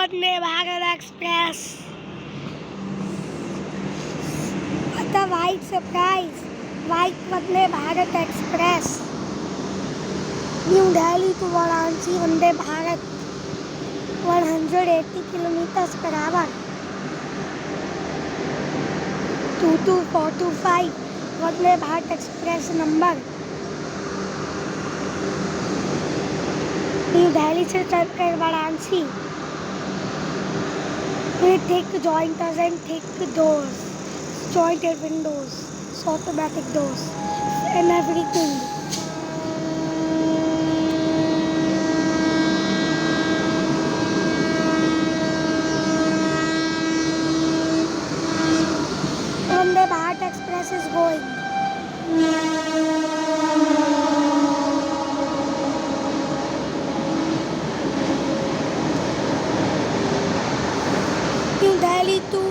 Vande Bharat Express. What a wide surprise! White Vande Bharat Express. New Delhi to Varanasi Vande Bharat. 180 kilometers per hour. 22425 Vande Bharat Express number. New Delhi से चलकर Varanasi with thick jointers and thick doors, jointed windows, automatic doors, and everything. Vande Bharat Express is going. New Delhi to